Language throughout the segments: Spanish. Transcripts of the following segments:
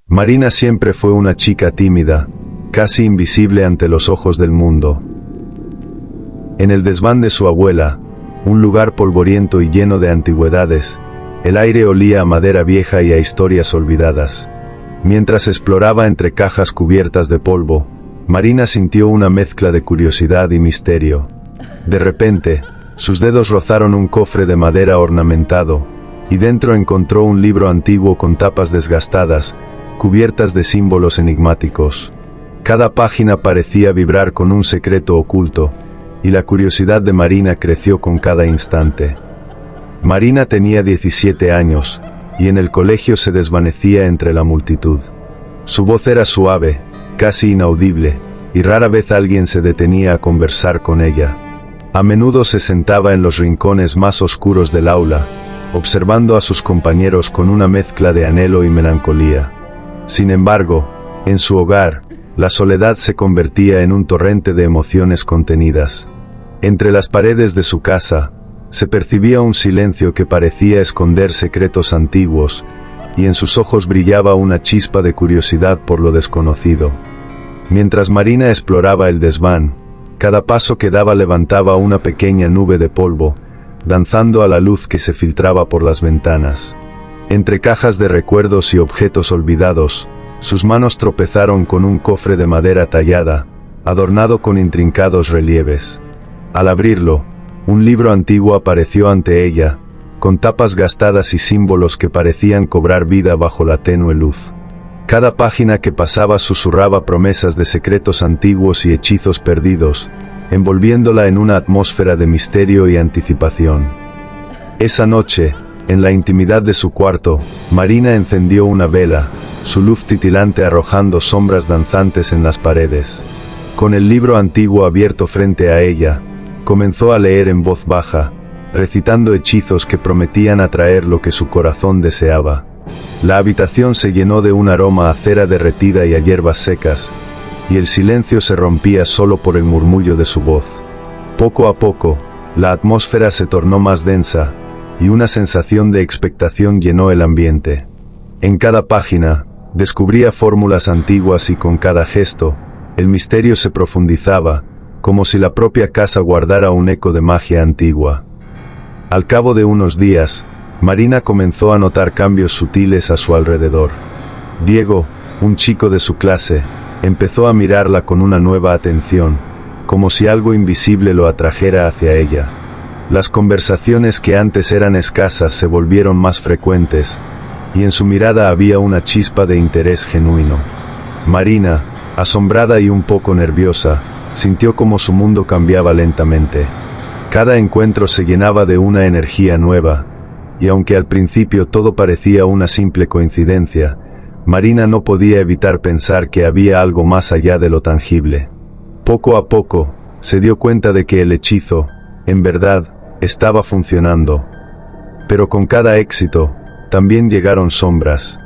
Marina siempre fue una chica tímida, casi invisible ante los ojos del mundo. En el desván de su abuela, un lugar polvoriento y lleno de antigüedades, el aire olía a madera vieja y a historias olvidadas. Mientras exploraba entre cajas cubiertas de polvo, Marina sintió una mezcla de curiosidad y misterio. De repente, sus dedos rozaron un cofre de madera ornamentado, y dentro encontró un libro antiguo con tapas desgastadas, cubiertas de símbolos enigmáticos. Cada página parecía vibrar con un secreto oculto, y la curiosidad de Marina creció con cada instante. Marina tenía 17 años, y en el colegio se desvanecía entre la multitud. Su voz era suave, casi inaudible, y rara vez alguien se detenía a conversar con ella. A menudo se sentaba en los rincones más oscuros del aula, observando a sus compañeros con una mezcla de anhelo y melancolía. Sin embargo, en su hogar, la soledad se convertía en un torrente de emociones contenidas. Entre las paredes de su casa, se percibía un silencio que parecía esconder secretos antiguos, y en sus ojos brillaba una chispa de curiosidad por lo desconocido. Mientras Marina exploraba el desván, cada paso que daba levantaba una pequeña nube de polvo, danzando a la luz que se filtraba por las ventanas. Entre cajas de recuerdos y objetos olvidados, sus manos tropezaron con un cofre de madera tallada, adornado con intrincados relieves. Al abrirlo, un libro antiguo apareció ante ella, con tapas gastadas y símbolos que parecían cobrar vida bajo la tenue luz. Cada página que pasaba susurraba promesas de secretos antiguos y hechizos perdidos, envolviéndola en una atmósfera de misterio y anticipación. Esa noche, en la intimidad de su cuarto, Marina encendió una vela, su luz titilante arrojando sombras danzantes en las paredes. Con el libro antiguo abierto frente a ella, comenzó a leer en voz baja, recitando hechizos que prometían atraer lo que su corazón deseaba. La habitación se llenó de un aroma a cera derretida y a hierbas secas, y el silencio se rompía solo por el murmullo de su voz. Poco a poco, la atmósfera se tornó más densa, y una sensación de expectación llenó el ambiente. En cada página, descubría fórmulas antiguas y con cada gesto, el misterio se profundizaba, como si la propia casa guardara un eco de magia antigua. Al cabo de unos días, Marina comenzó a notar cambios sutiles a su alrededor. Diego, un chico de su clase, empezó a mirarla con una nueva atención, como si algo invisible lo atrajera hacia ella. Las conversaciones que antes eran escasas se volvieron más frecuentes, y en su mirada había una chispa de interés genuino. Marina, asombrada y un poco nerviosa, sintió como su mundo cambiaba lentamente. Cada encuentro se llenaba de una energía nueva, y aunque al principio todo parecía una simple coincidencia, Marina no podía evitar pensar que había algo más allá de lo tangible. Poco a poco, se dio cuenta de que el hechizo, en verdad, estaba funcionando. Pero con cada éxito, también llegaron sombras.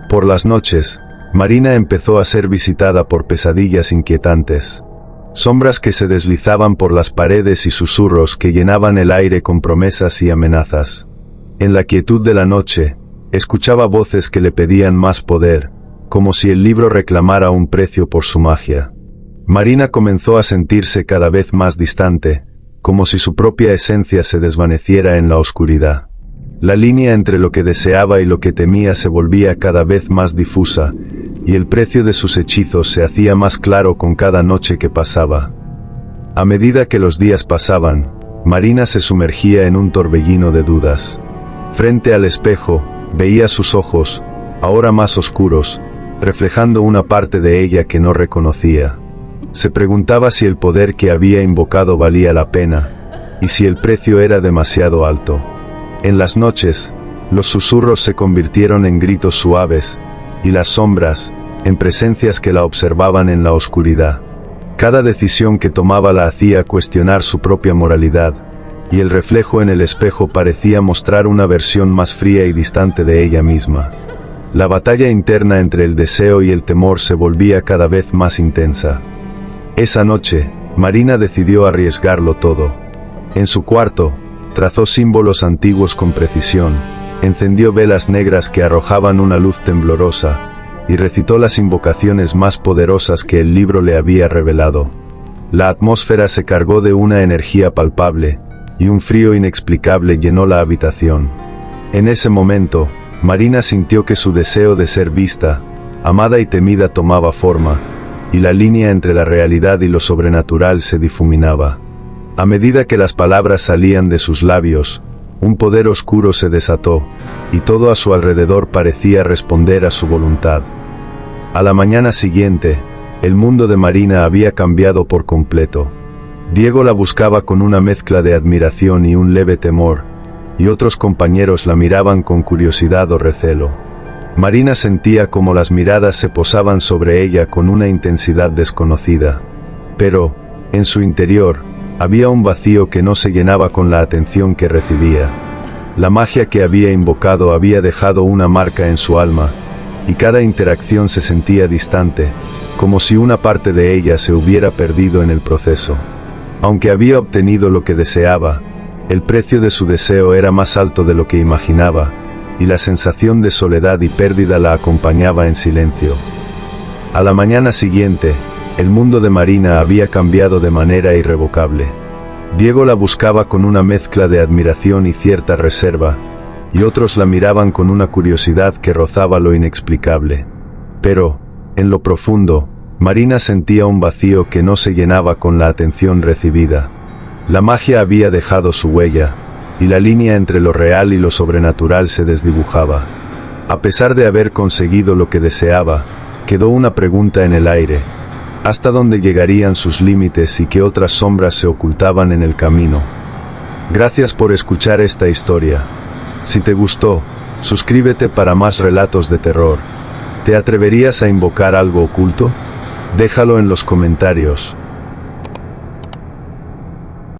Por las noches, Marina empezó a ser visitada por pesadillas inquietantes. Sombras que se deslizaban por las paredes y susurros que llenaban el aire con promesas y amenazas. En la quietud de la noche, escuchaba voces que le pedían más poder, como si el libro reclamara un precio por su magia. Marina comenzó a sentirse cada vez más distante, como si su propia esencia se desvaneciera en la oscuridad. La línea entre lo que deseaba y lo que temía se volvía cada vez más difusa, y el precio de sus hechizos se hacía más claro con cada noche que pasaba. A medida que los días pasaban, Marina se sumergía en un torbellino de dudas. Frente al espejo, veía sus ojos, ahora más oscuros, reflejando una parte de ella que no reconocía. Se preguntaba si el poder que había invocado valía la pena, y si el precio era demasiado alto. En las noches, los susurros se convirtieron en gritos suaves, y las sombras, en presencias que la observaban en la oscuridad. Cada decisión que tomaba la hacía cuestionar su propia moralidad, y el reflejo en el espejo parecía mostrar una versión más fría y distante de ella misma. La batalla interna entre el deseo y el temor se volvía cada vez más intensa. Esa noche, Marina decidió arriesgarlo todo. En su cuarto, trazó símbolos antiguos con precisión, encendió velas negras que arrojaban una luz temblorosa, y recitó las invocaciones más poderosas que el libro le había revelado. La atmósfera se cargó de una energía palpable, y un frío inexplicable llenó la habitación. En ese momento, Marina sintió que su deseo de ser vista, amada y temida tomaba forma, y la línea entre la realidad y lo sobrenatural se difuminaba. A medida que las palabras salían de sus labios, un poder oscuro se desató, y todo a su alrededor parecía responder a su voluntad. A la mañana siguiente, el mundo de Marina había cambiado por completo. Diego la buscaba con una mezcla de admiración y un leve temor, y otros compañeros la miraban con curiosidad o recelo. Marina sentía como las miradas se posaban sobre ella con una intensidad desconocida. Pero, en su interior, había un vacío que no se llenaba con la atención que recibía. La magia que había invocado había dejado una marca en su alma, y cada interacción se sentía distante, como si una parte de ella se hubiera perdido en el proceso. Aunque había obtenido lo que deseaba, el precio de su deseo era más alto de lo que imaginaba, y la sensación de soledad y pérdida la acompañaba en silencio. A la mañana siguiente, el mundo de Marina había cambiado de manera irrevocable. Diego la buscaba con una mezcla de admiración y cierta reserva, y otros la miraban con una curiosidad que rozaba lo inexplicable. Pero, en lo profundo, Marina sentía un vacío que no se llenaba con la atención recibida. La magia había dejado su huella, y la línea entre lo real y lo sobrenatural se desdibujaba. A pesar de haber conseguido lo que deseaba, quedó una pregunta en el aire: ¿hasta dónde llegarían sus límites y qué otras sombras se ocultaban en el camino? Gracias por escuchar esta historia. Si te gustó, suscríbete para más relatos de terror. ¿Te atreverías a invocar algo oculto? Déjalo en los comentarios.